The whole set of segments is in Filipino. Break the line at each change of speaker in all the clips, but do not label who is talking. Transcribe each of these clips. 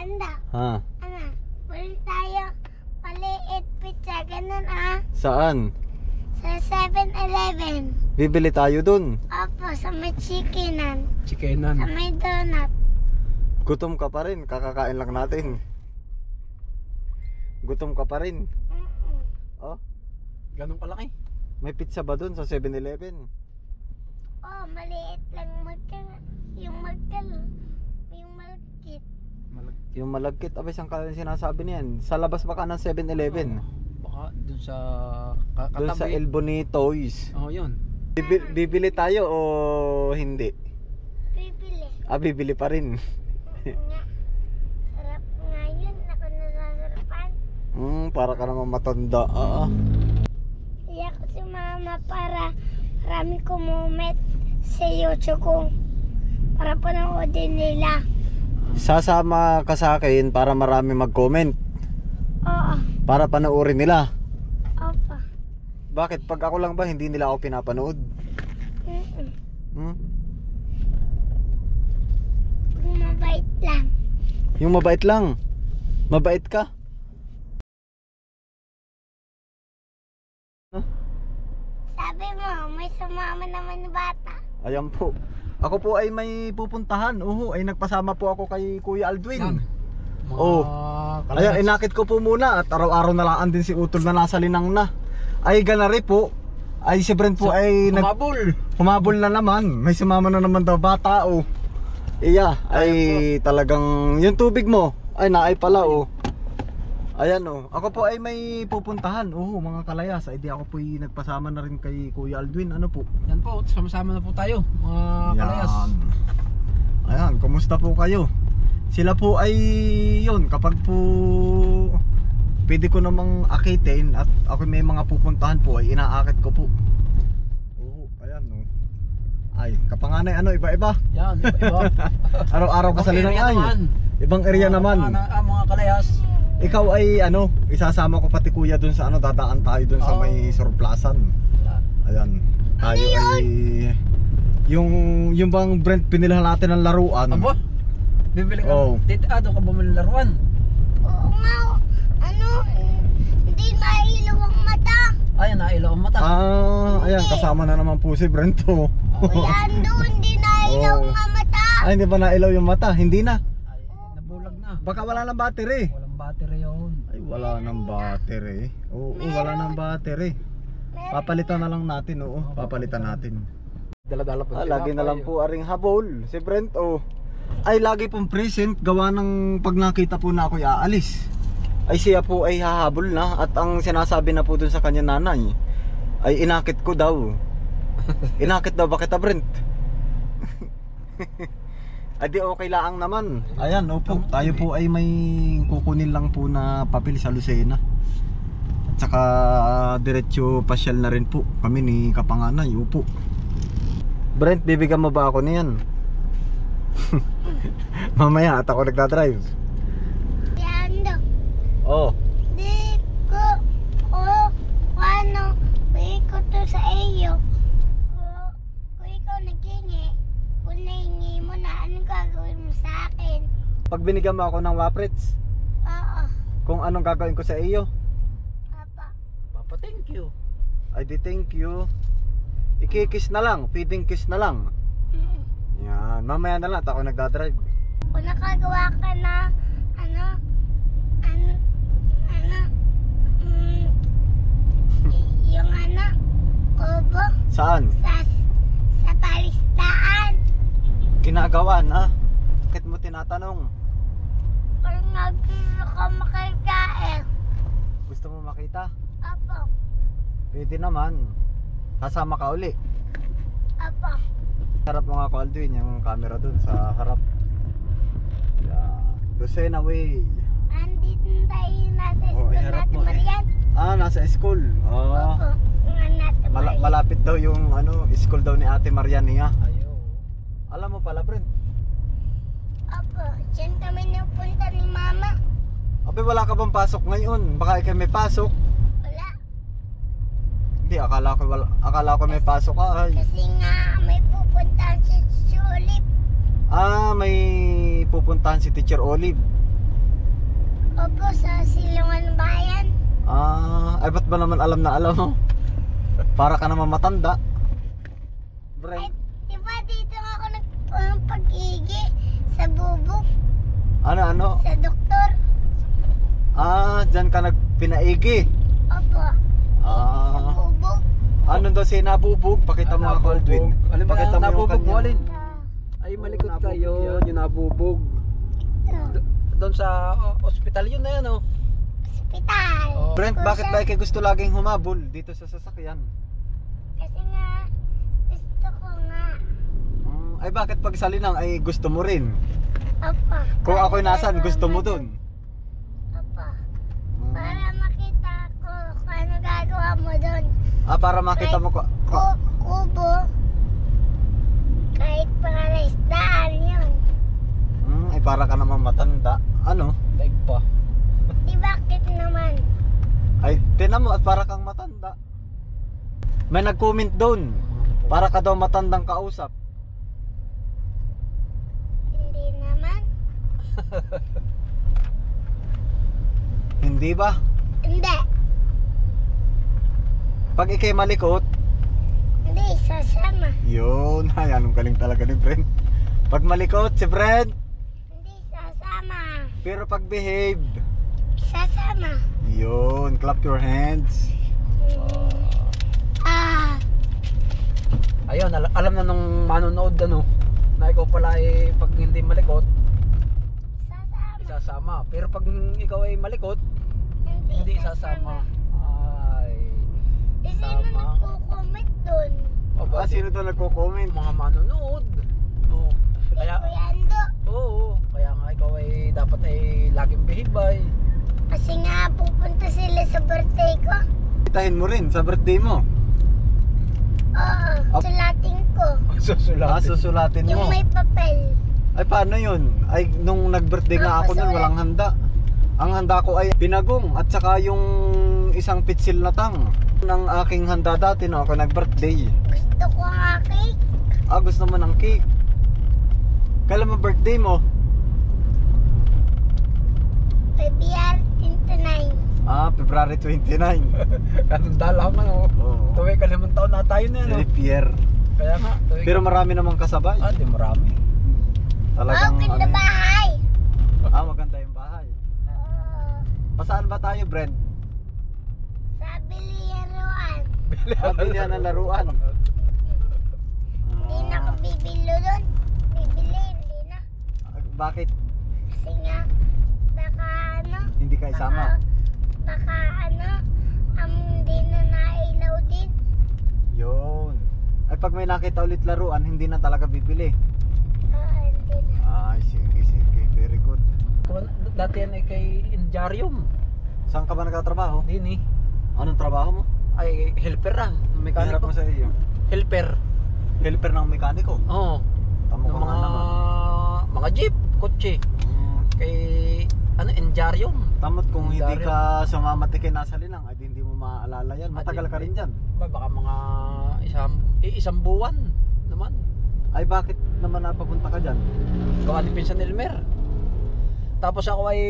Anda.
Ha?
Ano? Bili tayo maliit pizza. Ganun
Saan?
Sa 7-Eleven.
Bibili tayo dun.
Opo, sa may chickenan. Sa
Chickenan.
may donut.
Gutom ka pa rin, kakakain lang natin. Gutom ka pa rin. Oh,
Ganun kalaki.
may pizza ba dun sa 7-Eleven?
Oh, maliit lang yung malkit.
Yung malagkit, abay saan ka sinasabi niyan? Sa labas ba ka ng 7-Eleven?
Baka dun sa
Doon sa El Bonito's.
Oh, yun.
Bibili tayo o hindi?
Bibili.
Bibili pa rin.
Nga. Sarap nga yun. Ako nasasarapan.
Para ka naman matanda.
Iyak ko si mama para marami comment sa YouTube ko. Para panoodin nila.
Sasama ka sa akin para marami mag-comment.
Oo.
Para panoorin nila.
Opo.
Bakit? Pag ako lang ba, hindi nila ako pinapanood? Hmm?
Kung mabait lang.
Yung mabait lang. Mabait ka?
Sabi mo, may sumama naman na bata.
Ayan po. Ako po ay may pupuntahan. Ay nagpasama po ako kay Kuya Aldwin. Ayan, inakit ko po muna at araw-araw na lang din si Utol na nasa linang na. Ay ganari po. Ay si Brent po ay humabol na naman. May sumama na naman daw bata Iya, ay talagang yung tubig mo ay naay pala Ayan ako po ay may pupuntahan. Mga kalayas, ay di ako po ay nagpasama na rin kay Kuya Aldwin. Ano po?
Yan po, sama-sama na po tayo, mga kalayas.
Ayan, kumusta po kayo? Sila po ay yun, kapag po pwede ko namang akitin at ako may mga pupuntahan po ay inaakit ko po. Ayan Ay, kapanganay iba-iba.
Yan, iba-iba.
Araw-araw ka sa linang ay. Ibang area naman.
Mga kalayas.
Ikaw ay isasama ko pati kuya dun sa dadaan tayo dun sa may surplasan. Ayan. Tayo ay yung bang Brent pinilhan natin ng laruan.
Aba? Bibili ka? Doon ka bumili ng laruan?
Oo nga. Hindi mailaw ang mata.
Ay, nailaw ang mata.
Ayan, kasama na naman po si Brento.
Yan doon, hindi nailaw ang mata.
Ay, hindi ba nailaw yung mata? Hindi na.
Ay, nabulag na.
Baka wala ng battery.
Walang battery yun.
Ay, wala ng battery. Wala ng battery. Papalitan na lang natin, papalitan natin.
Dala-dala po.
Lagi na lang po aring habol si Brent ay lagi pong present gawa ng pag nakita po na ako'y aalis. Ay siya po ay hahabol na at ang sinasabi na po dun sa kanya nanay ay inakit ko daw. Inakit daw ba kita, Brent? Adi okay lang naman. Ayan, opo. Tayo po ay may kukunin lang po na papel sa Lucena. At saka diretso pasyal na rin po kami ni Kapanganay. Opo. Brent, bibigyan mo ba ako niyan? Mamaya at ako nagdadrive.
Yan doon. Di ko ko to sa iyo. Kung ikaw naghingi, kung nahingi mo na, anong gagawin mo sa akin?
Pag binigyan mo ako ng waprits,
Oo.
kung anong gagawin ko sa iyo?
Papa, thank you.
Ay di thank you. Ikikiss na lang, feeding kiss na lang. Yan, mamaya na lang at ako nagdadrive.
Kung nakagawa ka na yung kubo
Saan?
sa palistaan.
Ginagawa na. Bakit mo tinatanong?
Kung nagkilo ka makikain.
Gusto mo makita?
Apo.
Pwede naman. Kasama ka uli.
Apo.
Harap mo nga ko, Aldwin, yung camera dun sa harap. Lucena Way.
Andito tayo nasa school
iharap
natin,
mo.
Marian.
Nasa school.
Opo. Natin, Marian.
Malapit daw yung school daw ni Ate Marian niya.
Ayaw.
Alam mo pala, Brent.
Opo. Diyan kami napunta ni Mama.
Abe, wala ka bang pasok ngayon? Baka ikaw may pasok.
Wala.
Hindi, akala ko may pasok ka. Ay.
Kasi nga may pupuntahan si Olive.
May pupuntahan si Teacher Olive.
Opo, sa Silungan Bayan.
Ay ba't ba naman alam na alam mo? Para ka naman matanda.
Ay,
Brent,
diba dito nga ako nagpag-igi sa bubuk,
ano?
sa doktor.
Dyan ka nagpinaigi.
Opo,
Ah,
bubuk.
ano daw si nabubog? Pakita mo ako, Aldwin.
Alin ba
Pakita mo yung
nabubog mo, Alin?
Ito,
Ay, malikot
nabubog
kayo.
yan.
Yung nabubog.
ito.
Doon sa ospital yun na yan, oh.
Hospital.
Oh.
Brent,
Kung
bakit
siya-
ba ikaw gusto laging humabol dito sa sasakyan?
Kasi nga, gusto ko nga.
Ay bakit pag sa Linang ay gusto mo rin?
Opo.
Kung ako'y
Para
nasan, gusto mo
gagawa
dun?
Opo. Para makita ko kung ano gagawa mo dun.
Para makita mo ko.
Kubo. Kahit pangalasdaan yun.
Ay para ka naman matanda. Ano?
Daig pa.
Di bakit naman?
Ay tinan mo at para kang matanda. May nag-comment doon. Para ka daw matandang kausap.
Hindi naman.
Hindi ba?
Hindi.
Pag ikay malikot,
Hindi, sasama.
yun. Ay, anong galing talaga ni Brent. Pag malikot si Brent,
Hindi, sasama.
pero pag behave,
Sasama.
yun. Clap your hands.
Ah,
Ayun, alam na nung manonood ano, na ikaw pala ay pag hindi malikot,
sasama.
isasama. Pero pag ikaw ay malikot, hindi sasama. Ay,
Kasi
Tama.
na nagko-comment dun.
Sino daw nagko-comment?
mga manonood. Oh, kaya,
Kaya Ando.
oo, kaya nga ikaw ay dapat ay laging behibay.
Kasi nga pupunta sila sa birthday ko.
Itahin mo rin sa birthday mo.
Oo,
Up.
sulating ko.
Susulatin
Yung
mo.
may papel.
Ay paano yun? Ay nung nag-birthday nga ako nun, walang handa. Ang handa ko ay pinagong at saka yung isang pitsil na tang. Ng aking handa dati nung ako nag-birthday.
Gusto ko nga cake.
Gusto mo ng cake. Kailan mo birthday mo?
February 29.
February 29.
Katunda lang ano.
Oo.
Tuwi ka limang taon na tayo na yan.
Leap year.
Kaya nga, tuwi
Pero
ka.
marami namang kasabay.
Di marami.
Talagang
Ganda
ano.
bahay.
Maganda yung bahay.
Oo.
Pasaan ba tayo, Brent?
Sa biliruan.
Bilihan ng laruan.
Hindi na ako bibilo dun. Bibili, hindi na.
Bakit
Kasi nga, baka ano,
hindi ka isama?
baka ano, hindi na nailaw din.
Yun. Ay pag may nakita ulit laruan, hindi na talaga bibili.
Hindi na.
Ay, sige. Very good.
Dati yan ay kay Injarium.
Saan ka ba nagtatrabaho?
Din eh.
Anong trabaho mo?
Ay, helper ah.
Hirap
Mekaniko.
mo sa iyo.
Helper.
Helper ng mekaniko.
Oo.
Tamo
Yung
ka nga naman.
mga jeep, kotse. Kay, Injarium.
Tamot kung hindi
Dari.
ka sumama kay nasa Linang, ay hindi mo maalala yan. Matagal ka rin dyan.
Baka mga isang buwan naman.
Ay bakit naman napapunta ka dyan?
Gawa ni Pinsan Elmer. Tapos ako ay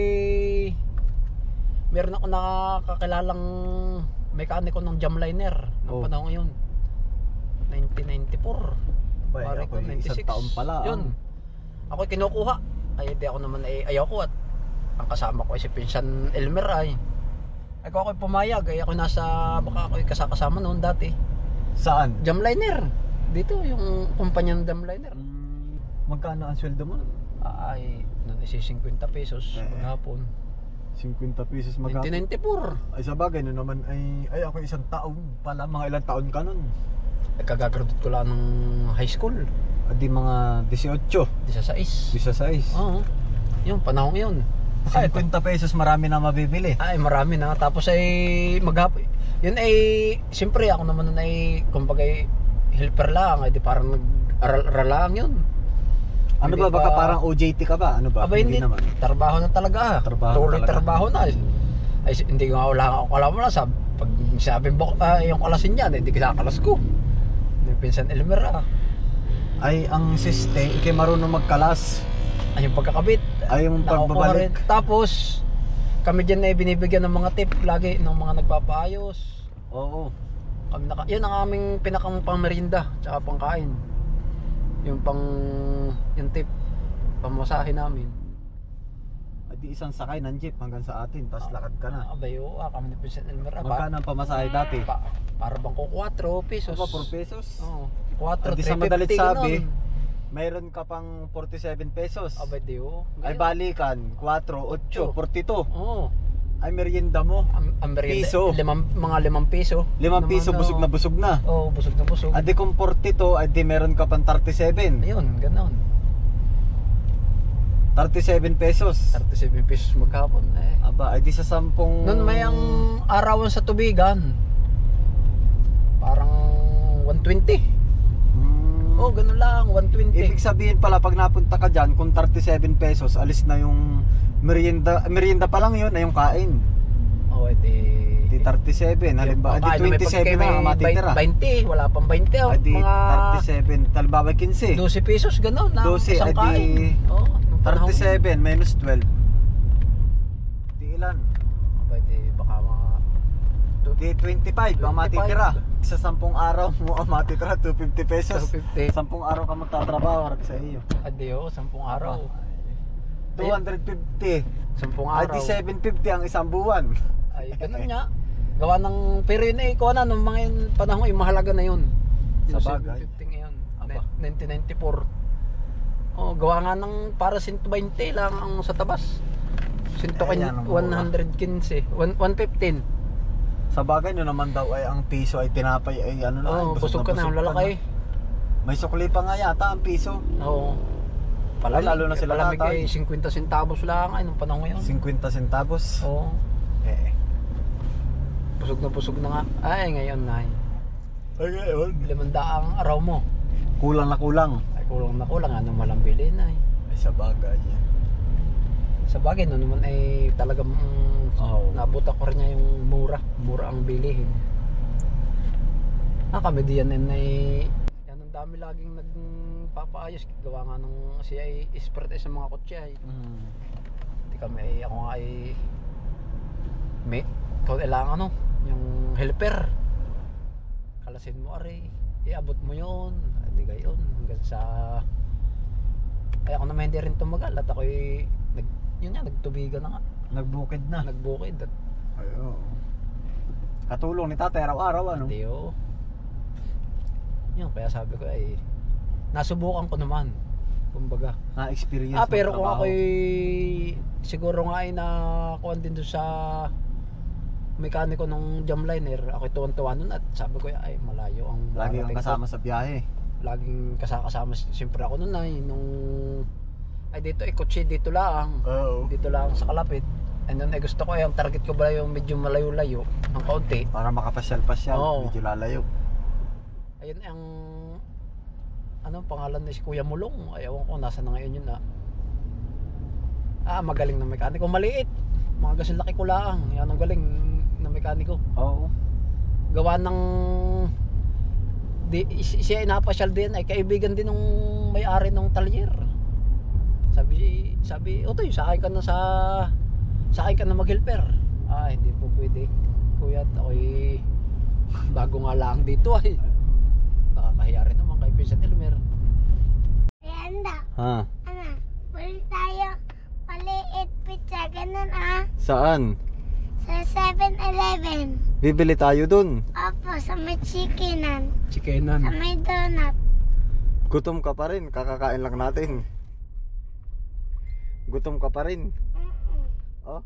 meron ako nakakakilalang mekaniko ng Jamliner ng
Oh.
panahon ngayon. 1994.
Bay,
Pare
ako
ko,
isang
96.
taon pala.
Yun. Ako kinukuha. Ay, di ako naman ayaw ko at ang kasama ko ay si Pinsan Elmer ay. Ay kung ako'y pumayag, ay ako baka ako'y kasama noon dati.
Saan?
Jamliner. Dito yung kumpanya ng Jamliner.
Magkano ang sweldo mo?
Ay, nun isi 50 pesos maghapon.
50 pesos maghapon.
1994.
Ay sa bagay no naman ay ako isang taon pala, mga ilang taon ka nun.
Ay, kagagraduate ko lang ng high school.
Di mga 18,
16.
16.
Oo. Yung panahon yun. Ay,
50 pesos marami na mabibili.
ay, marami na. Tapos ay maghapon. Yun ay, siyempre ako naman nun ay, kumbaga helper lang. Ay, di parang nag-aral lang yun.
Ano
Hindi
ba, baka parang OJT ka ba? Ano ba?
Aba, hindi
naman.
Trabaho na talaga.
Trabaho
Tuloy
talaga.
trabaho na. Ay, hindi ko nga wala ako alam mo na. Pag sabi yung kalasin niyan, hindi kinakalas ko. Yung Pinsan Elmer ah.
Ay ang siste, ikay marunong magkalas.
Ay, yung pagkakabit.
Ay yung
Nakukuha
pagbabalik.
rin. Tapos, Kami dyan ay binibigyan ng mga tip lagi ng mga nagpapaayos.
Oo.
Kami yun ang aming pinakang pangmerienda tsaka pangkain. Yung tip pamasahe namin.
Ay di isang sakay ng jeep hanggang sa atin, tapos lakad ka na.
Abayo, kami ni Vincent Elmer.
Magkano ang pamasahe dati?
Para bang ko 4 pesos.
Aba, 4 pesos?
Oo. 4,
Di
350
sa madalit sabi,
ganun.
mayroon ka pang 47 pesos.
Abay diyo.
Ay balikan, 4, 8, 42.
Oo.
Ay merienda mo.
Ang merienda,
Piso.
mga 5 piso.
5 piso, busog na busog na.
Oo, busog na busog.
Adi kung 42, ay di meron ka pang 37.
Ayun, ganoon.
37 pesos.
37 pesos maghapon eh.
Aba, ay di sa 10.
Noon may ang arawan sa tubigan. Parang 120. Oh, ganun lang, 120.
Ibig sabihin pala pag napunta ka dyan, kung 37 pesos, alis na yung merienda. Merienda pa lang yun, ay yung kain.
Oh, edi
Di 37, halimbawa, di 27 na ang matitira.
20, wala pang 20 oh.
Ay di
Mga
37, halimbawa 15.
12 pesos ganun na
12,
isang
ay di
kain. Oh, nung panahon.
37 minus 12. Di ilan?
Abay, di baka mga
Di 25 ang
25.
matitira. Sa 10 araw mo ang matitira 250 pesos.
250.
10 araw ka magtatrabaho harap sa iyo.
Adio, 10 araw.
250.
10
Ay
araw.
di 750 ang isang buwan.
Ay, ganun nga. Gawa ng, pero yun eh, kuha na, nung mga panahon yung mahalaga na yun.
Sa
Yung
bagay.
750 ngayon.
Aba.
1994. Oh, gawa nga ng para 120 lang ang sa tabas.
Ayan, ang mura.
115, 115.
Sa bagay no naman daw ay ang piso ay tinapay ay ano na.
Oh,
ay,
busog ka na,
busog
lalaki.
May sukli pa nga yata ang piso.
Oo.
Ay, lalo na sila
palamig
tatay.
eh, 50 centavos lang ay nung panahon ngayon.
50 centavos.
Oo. Busog na nga. Ay, ngayon na.
Ay ngayon.
500 ang araw mo.
Kulang na kulang.
Ay, kulang na kulang. Ano malang bilhin ay.
Ay sa bagay.
Sa bagay, no naman ay talagang nabuta ko rin niya yung mura ang bilihin. Kami diyan ay yan ang dami laging nagpapaayos gawa nga nung siya ay expert sa mga kotse ay. Di kami ay ako nga ay may kailangan ano yung helper. Kalasin mo ari, iabot mo yun. Di gayon hanggang sa ay ako naman hindi rin tumagal at ako'y yun nga, nagtubigan na nga.
Nagbukid na.
Nagbukid at
Ay, oo. Katulong ni tatay araw-araw ano?
hindi oh. Yun, kaya sabi ko ay nasubukan ko naman. Kumbaga.
Na-experience
Pero kung
magtrabaho.
ako'y siguro nga ay nakuha din doon sa mekaniko ng jamliner, ako'y tuwan-tuwa nun at sabi ko ay malayo ang
Lagi kang
darating ko.
kasama sa biyahe.
Laging kasama siyempre ako nun ay nung ay dito kotse dito lang.
Oo.
Dito lang sa kalapit. And then gusto ko yung target ko ba yung medyo malayo-layo ng kaunti.
Para makapasyal-pasyal,
Oo.
medyo lalayo.
Ayun ang pangalan ni si Kuya Mulong. Ayaw ko nasa na ngayon yun na. Magaling na mekaniko, maliit. Mga gasong laki ko lang. Yan ang galing na mekaniko.
Oo.
Gawa ng siya ay napasyal din ay kaibigan din ng may-ari ng talyer. Sabi, "Otoy, sakay ka na mag-helper." Hindi po pwede. Kuya, ako'y bago nga lang dito ay. Nakakahiya rin naman kay Vincent Elmer.
Ayanda.
Ha?
Ano? Bili tayo maliit pizza. Ganun
Saan?
Sa 7-Eleven.
Bibili tayo dun.
Opo, sa may chickenan. Sa
Chikenan.
may donut.
Gutom ka pa rin, kakakain lang natin. Gutom ka pa rin. Oh,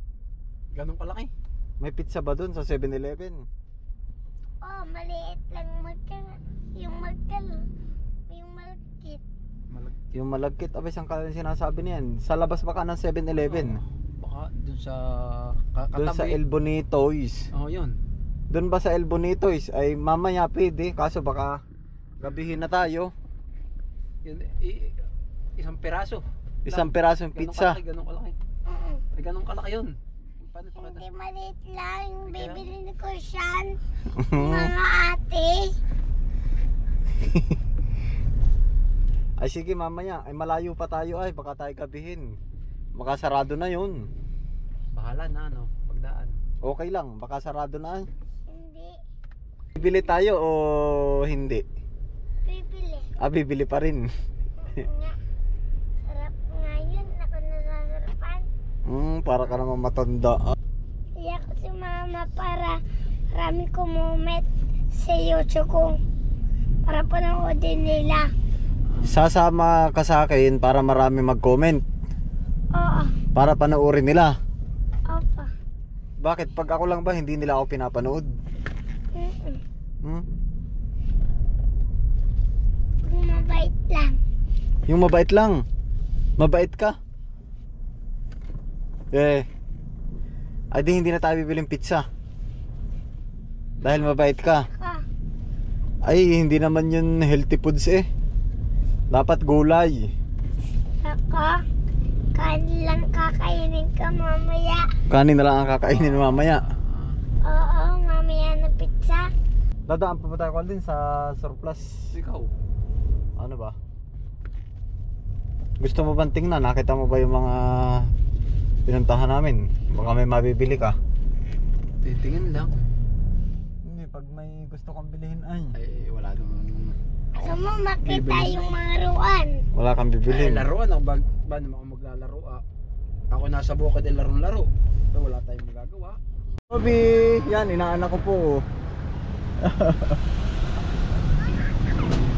Ganun kalaki.
may pizza ba dun sa 7-Eleven?
Oh, maliit lang yung malakit.
Yung malagkit, abay saan ka sinasabi niyan? Sa labas baka ng 7-Eleven?
Baka dun sa
Doon sa El Bonito's.
yun.
Doon ba sa El Bonito's ay mamaya pwede, kaso baka gabihin na tayo.
Yun, isang piraso.
Isang pirasong pizza.
Ganun kalaki. Ay, ganun kalaki yun. Paano pa
Hindi
kita?
maliit lang yung
Kaya?
bibili ni Kusyan. Mga ate.
Ay sige mamaya, ay malayo pa tayo ay, baka tayo gabihin. Makasarado na yun.
Bahala na ano, pagdaan.
Okay lang, baka sarado na.
Hindi.
Bibili tayo o hindi?
Pipili.
Bibili pa rin.
Nga. Sarap nga yun. Ako nasasarapan.
Para ka naman matanda.
Iyak ko si mama para marami comment sa YouTube ko. Para panoodin nila.
Sasama ka sa akin para marami mag-comment.
Oo.
Para panoorin nila.
Opo.
Bakit? Pag ako lang ba, hindi nila ako pinapanood? Hmm?
Mabait lang.
Yung mabait lang. Mabait ka? Ay di hindi na tayo bibiling pizza. Dahil mabait ka.
Ka.
Ay hindi naman yun healthy foods eh. Dapat gulay.
Ako. Kanilang kakainin ka mamaya.
Kanin na lang ang kakainin mamaya.
Oo, mamaya na pizza.
Dadaan pa ba tayo din sa surplus?
Ikaw.
Ano ba? Gusto mo bang tingnan? Nakita mo ba yung mga pinuntahan namin? Baka may mabibili ka.
Titingin lang.
Hindi, pag may gusto kang bilihin ay
Wala namang...
Gusto mo makita
Bibili.
yung mga ruan.
wala kang bibilhin.
Laruan ako. Ba naman ako maglalaro Ako nasa bukid ay laro-laro. So, wala tayong magagawa.
Kobe! Yan, inaanak ko po.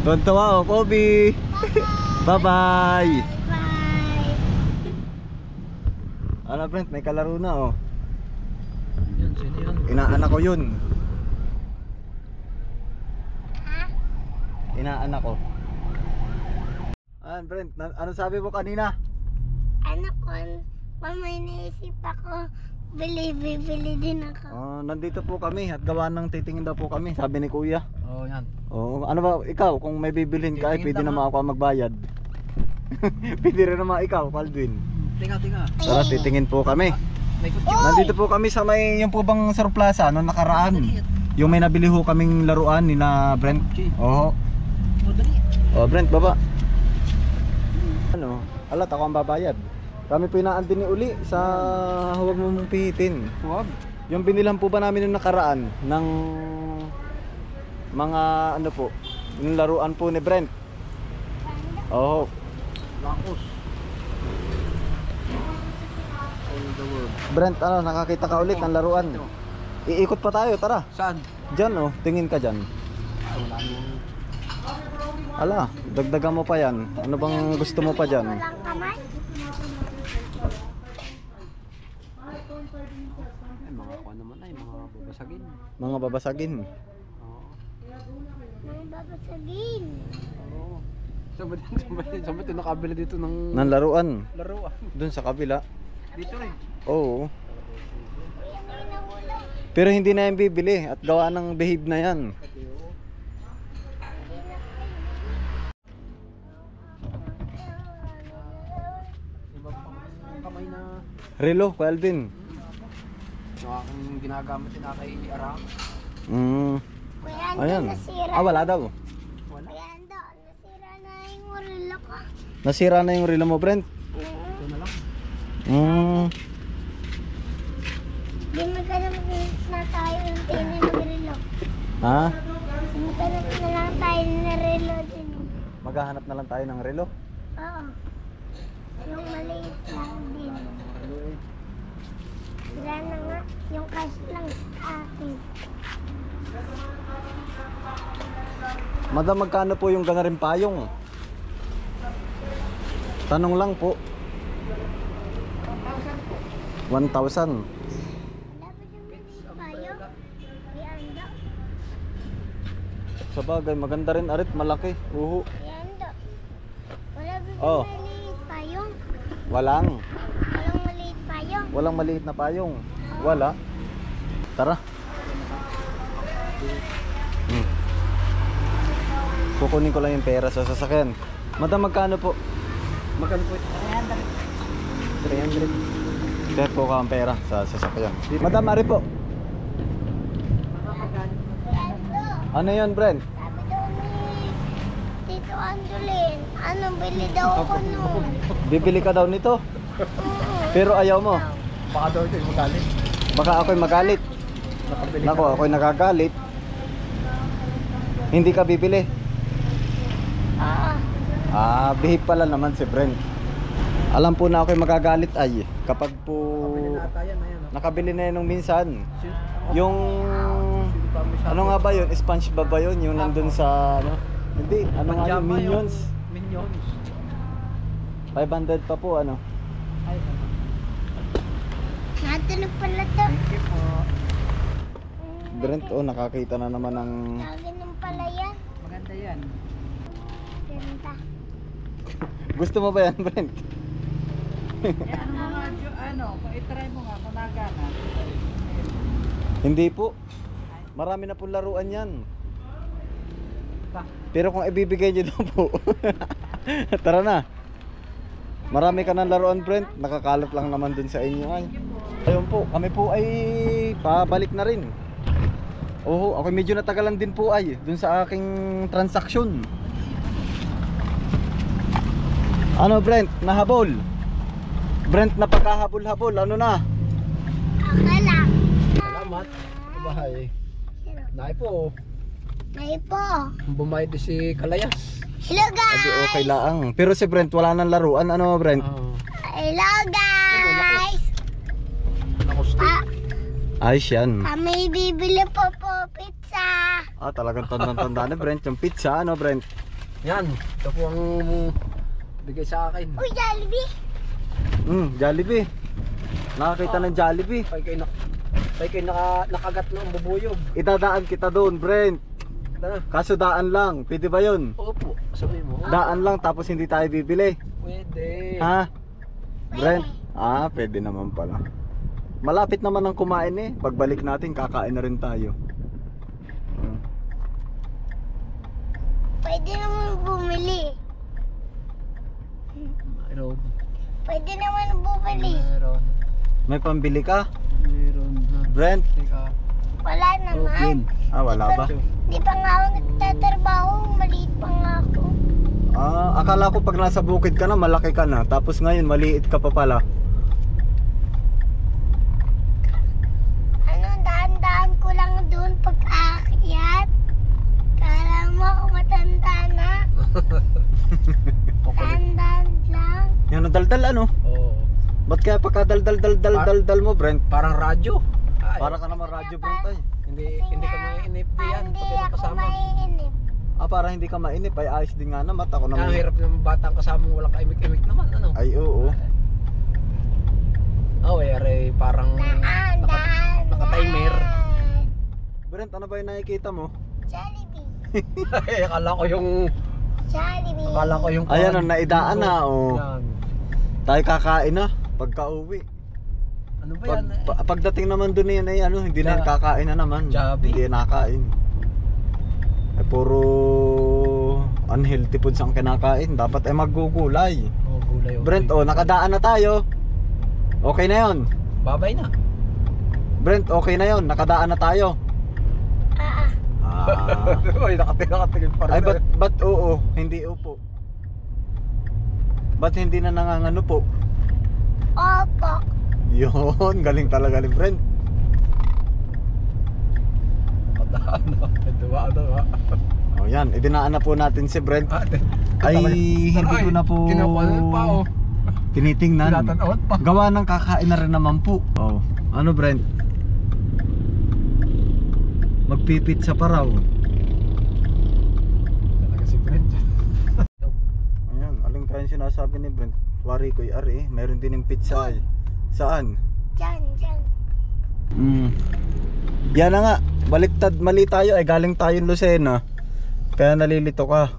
Tuntua oh, Kobe! Bye-bye!
Bye.
Ano Brent, may kalaro na oh.
Yan, sino yun?
Inaanak ko yun.
Ha?
Inaanak ko. Brent, ano sabi mo kanina?
Ano kon? May naisip ako. Bili din ako.
Nandito po kami at gawa ng titingin daw po kami, sabi ni Kuya.
Oo, yan.
Ano ba, ikaw, kung may bibilhin ka,
Titingin
pwede
lang,
naman ako magbayad. Pwede rin naman ikaw, Calvin.
Tinga.
Tara, titingin po kami.
May kutsi.
Nandito po kami sa may, yung po bang surplaza, noong nakaraan. Yung may nabili ho kaming laruan ni na Brent. Oo. Brent, baba. Ano, alat ako ang babayad. Kami po inaantin ni Uli sa huwag mo mong pihitin.
Huwag.
Yung binilan po ba namin yung nakaraan ng mga ano po, yung laruan po ni Brent. Oo.
Lakos. All the world.
Brent, ano, nakakita ka ulit ng laruan. Iikot pa tayo, tara.
Saan?
Diyan oh, tingin ka dyan.
Wala nang...
Ala, dagdagan mo pa yan. Ano bang gusto mo pa dyan?
Walang kamay.
Ay, mga ako naman ay, mga babasagin.
Mga babasagin.
Oo.
Mga babasagin.
Oo. Saan ba ito nakabili dito ng
Ng laruan.
laruan?
Dun sa kabila.
Dito rin.
Oo.
Yan ay nahulog.
Pero hindi na yan bibili at gawa ng behave na yan.
Iba pa kamay na
Relo, Calvin.
yung aking ginagamit din kay Ara.
Kuya Ando,
Ayan.
nasira.
Wala daw.
Wala.
Kuya Ando, nasira na yung relo ko.
Nasira na yung relo mo, Brent.
Ito na lang.
Di maghanap na tayo ng tinin ng relo.
Ha?
Maghanap na lang tayo ng relo din.
Maghahanap na lang tayo ng relo.
Oo. Yung maliit lang din. Wala na nga. Yung cash lang sa akin.
Madam, magkano po yung ganaring payong? Tanong lang po. 1,000.
Wala pa yung maliit pa yun. Kuya Ando.
Sa bagay, maganda rin arit, malaki. Uhu.
Kuya Ando. Wala pa yung
Oh.
maliit pa yun.
Walang.
Walang maliit pa yun.
Walang maliit na payong. Wala. Tara. Kukunin ko lang yung pera sa sasakyan. Madam, magkano po?
Magkano po ito?
300. Kaya po ka ang pera sa sasakyan. Madam, ari po.
Kuya Ando.
Ano yun, Brent?
Sabi daw ni Tito Andolin, bili daw ako nun.
Bibili ka daw nito. Pero ayaw mo.
Baka daw ito yung magalit.
Baka ako'y magalit.
Nakabili
Nako,
ka.
ako'y nagagalit. Hindi ka bibili.
Oo.
Bihip pala naman si Brent. Alam po na ako'y magagalit ay kapag po
Nakabili na ata yan, ayan.
nakabili na yun nung minsan.
Sin-
Yung
Sino pa may sabi?
ano nga ba yun? SpongeBob ba yun? Yung nandun sa ano? Hindi, ano nga yun?
Panjama
Minions.
Minions.
500 pa po ano.
Ay, ano.
Natunog pala to.
Thank you po.
Brent, nakakita na naman ng
Ganun pala yan.
Maganda yan.
Ganda.
gusto mo ba yan, Brent?
Ano mga ano, i-try mo nga kung nagana.
Hindi po. Marami na pong laruan yan. Pero kung ibibigay niyo daw po. Tara na. Marami ka ng laruan, Brent. Nakakalat lang naman dun sa inyo ay. Ayun po, kami po ay pabalik na rin. Oo, ako medyo natagalan din po ay dun sa aking transaksyon. Ano, Brent? Nahabol? Brent, napagkahabol-habol. Ano na?
Okay lang.
Salamat. Bahay. Naay po.
Ngayon po.
Bumayad si Kalayas.
Hello
Adi
guys.
okay lang. Pero si Brent wala nang laruan. Ano, Brent?
Hello guys.
Nakusti.
Ayos yan.
Kami bibili po pizza.
Talagang tandang-tanda ni Brent yung pizza. Ano, Brent?
Yan. Ito po ang bigay sa akin.
Uy, Jollibee.
Jollibee. Nakakita ng Jollibee.
Pay kayo nakagat ng bubuyog.
Idadaan kita doon, Brent.
Tara.
Kaso daan lang. Pwede ba yun?
Opo. Sabi mo.
Daan lang tapos hindi tayo bibili.
Pwede.
Ha? Brent? Pwede naman pala. Malapit naman ang kumain eh. Pagbalik natin, kakain na rin tayo.
Pwede naman bumili.
Meron.
Pwede naman bumili.
Meron.
May pambili ka?
Meron.
Brent?
Teka.
Wala naman.
Wala ba?
Di pa nga ako nagtatrabaho. Maliit pa nga ako.
Akala ko pag nasa bukid ka na, malaki ka na. Tapos ngayon, maliit ka pa pala.
Daan-daan ko lang doon pag aakyat. Kala mo ako matanda na. Daan-daan lang.
Yan ang daldal ano?
Oo.
Ba't kaya pagka-dal mo, Brent?
Parang radyo. Ay,
Para ka naman radyo, Brent ay.
Hindi ka mainip yan.
Hindi
Pag
ako
kasama.
mainip.
Para hindi ka mainip, ay ayos din nga naman. Ako
Ang
naman.
hirap ng batang kasama walang kaimik-imik naman. Ano?
Ay, oo.
Aray, parang
Daan-daan.
naka-timer.
Brent, ano ba yung nakikita mo?
Jollibee.
Ay, akala ko yung
Jollibee.
Ayan, naidaan na,
Yan.
Tayo kakain na pagka uwi.
Ano ba yan?
Pagdating naman doon yan ay hindi na yan kakain na naman.
Jabi.
Hindi nakain. Ay puro unhealthy foods ang kinakain. Dapat ay maggugulay.
Oh, gulay.
Brent, nakadaan na tayo. Okay na yon.
Babay na.
Brent, okay na yon. Nakadaan na tayo.
Ay, nakatingin pa rin.
Ay, ba't oo? Hindi upo. Ba't hindi na nangangano po?
Opo.
Yun, galing talaga ni Brent.
Pataan na. Ito ba?
Yan, idinaan na po natin si Brent. Ay, hindi ko na po
Kinakuha pa
tinitingnan.
Tinatanawat pa.
Gawa ng kakain na rin naman po. Ano, Brent? Magpipitsa pa raw.
Talaga si Brent.
Ayan, alin kaya yung sinasabi ni Brent? Wari ko'y ari, mayroon din yung pizza ay. Saan?
Diyan.
Yan na nga, baliktad mali tayo ay galing tayong Lucena. Kaya nalilito ka.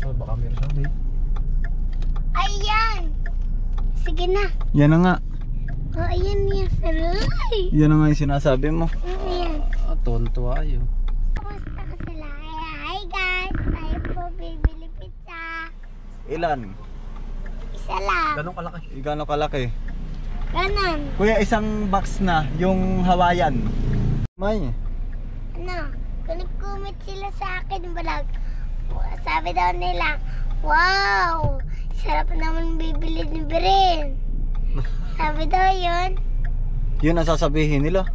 Baka meron sabi.
Ayan. Sige na.
Yan na nga.
Ayan yan. Aray.
Yan na nga yung sinasabi mo.
Ayan.
Tuwan-tuwa ayo.
Kumusta ka sila? Hi guys. Tayo po bibili pizza.
Ilan?
Isa lang.
Ganun kalaki.
Gano'ng kalaki?
Ganon.
Kuya, isang box na yung Hawaiian. May.
Ano? Kumit sila sa akin vlog. Sabi daw nila, wow! Sarap naman bibili ni Bren. Sabi daw yun.
Yun ang sasabihin nila.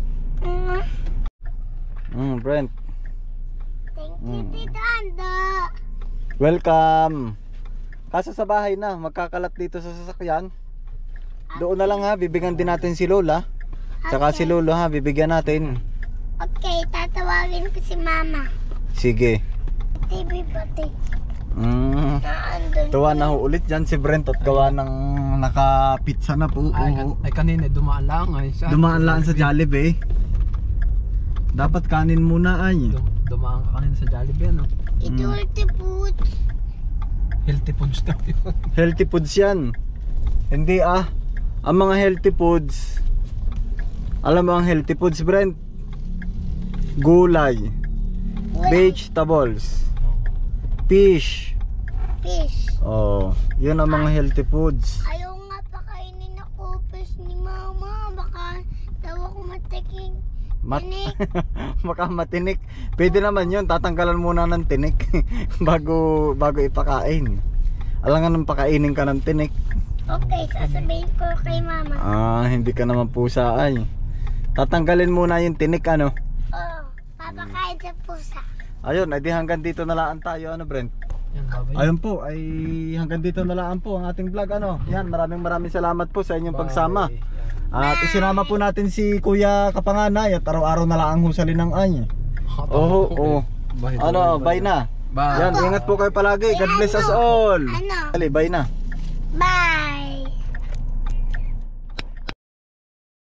Brent.
Thank you, Tito Ando.
Welcome. Kaso sa bahay na, magkakalat dito sa sasakyan. Doon na lang ha, bibigyan din natin si Lola. Tsaka si Lolo ha, bibigyan natin.
Okay, tatawagin ko si Mama.
Sige.
TV pati.
Tuwa
Naandun.
na ho ulit dyan si Brent at gawa ng naka-pizza na po.
Ay kanina dumaan lang ay.
Dumaan lang sa Jollibee. Dapat kanin muna ay.
Dumaan ka kanina sa Jollibee ano.
Ito healthy foods.
Healthy foods daw yun.
Healthy foods yan. Hindi ah. Ang mga healthy foods. Alam mo ang healthy foods, Brent? Gulay, vegetables, fish.
Fish.
Oh, yun ang mga healthy foods.
Ayaw nga pakainin ako fish ni Mama. Baka daw ako matiking. Tinik.
Baka matinik. Pwede naman yun, tatanggalan muna ng tinik bago ipakain. Alangan ng pakainin ka ng tinik.
Okay, sasabihin ko kay Mama.
Hindi ka naman pusa ay. Tatanggalin muna yung tinik ano.
Oo, papakain sa pusa.
Ayun, edi hanggang dito na lang tayo ano Brent.
Yan babay.
Ayun po, ay hanggang dito na lang po ang ating vlog ano. Yan, maraming salamat po sa inyong pagsama. At isinama po natin si Kuya Kapanganay at araw-araw na lang ang husalin ng ay. Oo. Ano, bye na.
Bye.
Yan, ingat po kayo palagi. God bless us all.
Ano?
Dali, bye na.
Bye!